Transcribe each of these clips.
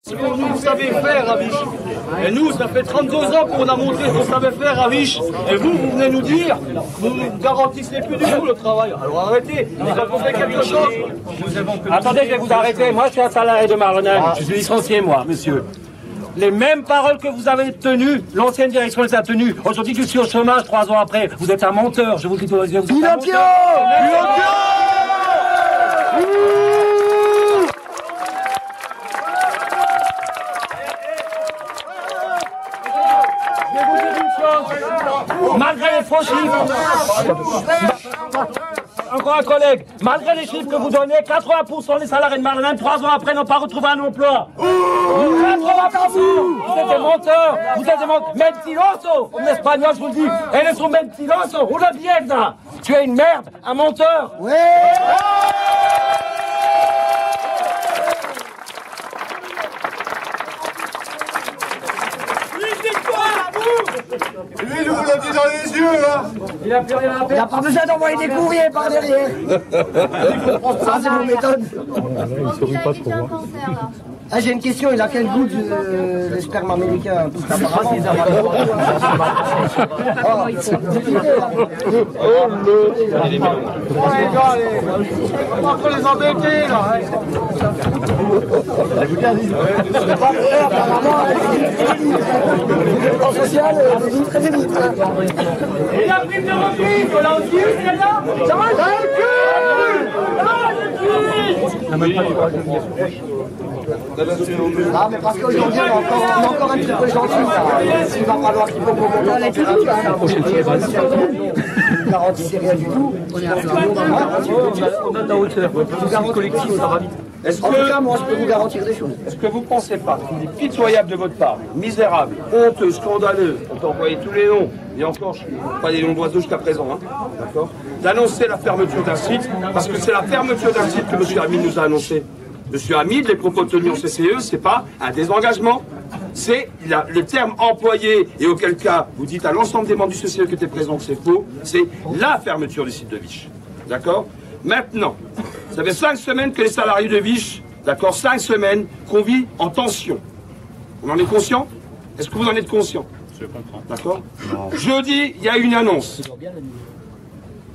Ce que vous savez faire à Vichy. Et nous, ça fait 32 ans qu'on a montré ce qu'on savait faire à Vichy. Et vous venez nous dire, vous ne garantissez plus du tout le travail. Alors arrêtez, vous apportez quelque chose. Attendez, je vais vous arrêter. Moi, je suis un salarié de Marlenheim. Je suis licencié, moi, monsieur. Les mêmes paroles que vous avez tenues, l'ancienne direction les a tenues. Aujourd'hui, je suis au chômage 3 ans après. Vous êtes un menteur. Je vous dis que vous êtes un menteur. Malgré les faux chiffres, encore un collègue, malgré les chiffres que vous donnez, 80% des salariés de Marlenheim, 3 ans après, n'ont pas retrouvé un emploi. 80%. Vous êtes des menteurs. Vous êtes des menteurs. Mentiroso. En espagnol, je vous le dis. Eres un mentiroso. Una mierda. Tu es une merde. Un menteur. Ouais. Lui, nous l'a dit dans les yeux, là. Il n'a plus rien à Il faire. n'a pas besoin d'envoyer des courriers par derrière. Ça, c'est mon méthode. Ah, j'ai une question, il a quel goût le sperme américain? Parce qu'apparemment, On va encore les embêter, là. social, très vite. Et la prime de reprise, on l'a aussi eu, c'est là. Ça va, ça Ah, mais parce qu'aujourd'hui, on est encore un petit peu gentil, là. Il va falloir qu'il faut qu'on monte les crédits, là. Vous garantissez rien du tout. On a de la hauteur. Le collectif, ça va vite. En tout cas, moi, je peux vous garantir des choses. Est-ce que vous ne pensez pas qu'il est pitoyable de votre part, misérable, honteux, scandaleux, on peut employer tous les noms, et encore, je ne suis pas des noms d'oiseaux jusqu'à présent, hein, d'accord, d'annoncer la fermeture d'un site, parce que c'est la fermeture d'un site que M. Hamid nous a annoncé. M. Hamid, les propos tenus en CCE, c'est pas un désengagement, c'est le terme employé, et auquel cas, vous dites à l'ensemble des membres du CCE qui étaient présents que c'est faux, c'est la fermeture du site de Vichy. D'accord? Maintenant, ça fait 5 semaines que les salariés de Vichy, d'accord, 5 semaines qu'on vit en tension. On en est conscient? Est-ce que vous en êtes conscient? Je comprends. D'accord? Jeudi, il y a une annonce.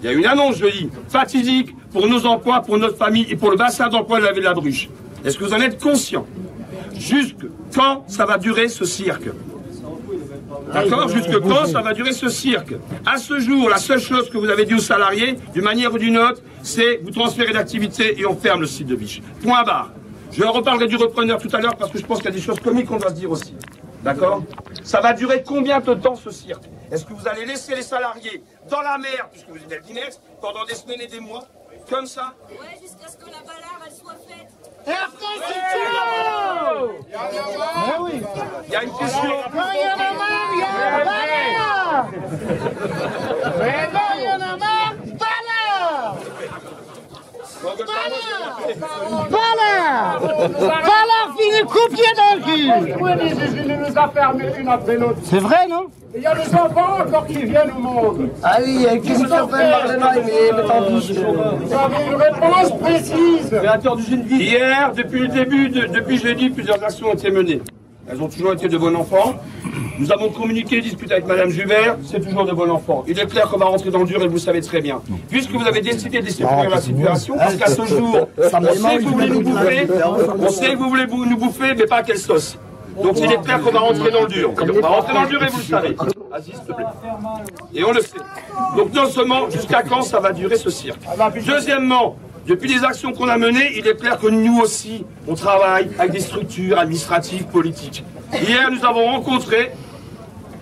Il y a une annonce jeudi, fatidique pour nos emplois, pour notre famille et pour le bassin d'emploi de la ville de la Bruche. Est-ce que vous en êtes conscient? Jusque quand ça va durer ce cirque? D'accord? Jusque quand ça va durer ce cirque? À ce jour, la seule chose que vous avez dit aux salariés, d'une manière ou d'une autre, c'est vous transférez d'activité et on ferme le site de Vichy. Point barre. Je reparlerai du repreneur tout à l'heure parce que je pense qu'il y a des choses comiques qu'on doit se dire aussi. D'accord? Ça va durer combien de temps ce cirque? Est-ce que vous allez laisser les salariés dans la mer, puisque vous êtes Dinex, pendant des semaines et des mois, comme ça? Ouais, jusqu'à ce que la balarde elle soit faite. Il Il y a une question. Ballard finit coupier dans le cul. Il nous a fermé une après l'autre. C'est vrai, non? Il y a des enfants encore qui viennent au monde. Ah oui, il y a une question qui fait Marlenheim, mais tant pis. Vous avez une réponse précise. Créateur d'usine Ville. Hier, depuis le début, depuis jeudi, plusieurs actions ont été menées. Elles ont toujours été de bons enfants. Nous avons communiqué, discuté avec Madame Jubert, c'est toujours de bons enfants. Il est clair qu'on va rentrer dans le dur et vous le savez très bien. Puisque vous avez décidé de laisser courir la situation, parce qu'à ce jour, on sait que vous voulez nous bouffer, nous bouffer, mais pas à quelle sauce. Donc il est clair qu'on va rentrer dans le dur. On va rentrer dans le dur et vous le savez. Vas-y, s'il te plaît. Et on le sait. Donc non seulement, jusqu'à quand ça va durer ce cirque? Deuxièmement, depuis les actions qu'on a menées, il est clair que nous aussi, on travaille avec des structures administratives, politiques. Hier, nous avons rencontré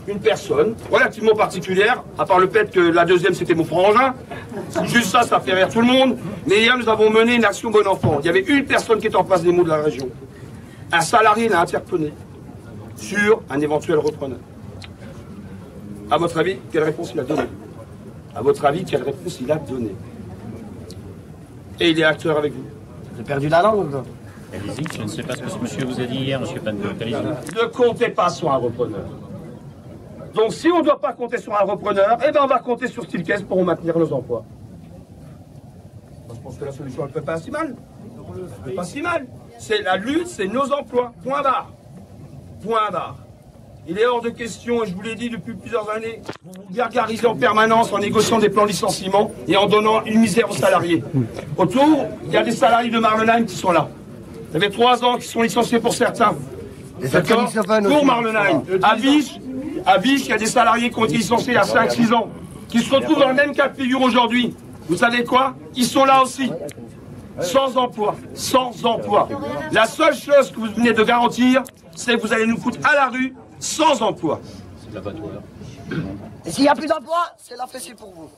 une personne relativement particulière, à part le fait que la deuxième c'était mon frangin. Juste ça, ça fait rire tout le monde. Mais hier, nous avons mené une action bon enfant. Il y avait une personne qui était en face des mots de la région. Un salarié l'a interpellé sur un éventuel repreneur. À votre avis, quelle réponse il a donnée? À votre avis, quelle réponse il a donnée? Et il est acteur avec vous. J'ai perdu la langue. Allez-y, je ne sais pas ce que ce monsieur vous a dit hier, monsieur Panneau. Ne comptez pas sur un repreneur. Donc si on ne doit pas compter sur un repreneur, eh ben on va compter sur Stilkes pour maintenir nos emplois. Moi, je pense que la solution elle ne fait pas si mal. Elle fait pas si mal. C'est la lutte, c'est nos emplois. Point barre. Point barre. Il est hors de question, et je vous l'ai dit depuis plusieurs années, vous vous gargarisez en permanence en négociant des plans de licenciement et en donnant une misère aux salariés. Autour, il y a des salariés de Marlenheim qui sont là. Ça fait 3 ans qu'ils sont licenciés pour certains. D'accord ? Pour Marlenheim. À Viche, il y a des salariés qui ont été licenciés il y a 5-6 ans, qui se retrouvent dans le même cas de figure aujourd'hui. Vous savez quoi ? Ils sont là aussi. Sans emploi. Sans emploi. La seule chose que vous venez de garantir, c'est que vous allez nous foutre à la rue sans emploi. Et s'il n'y a plus d'emploi, c'est la fessée pour vous.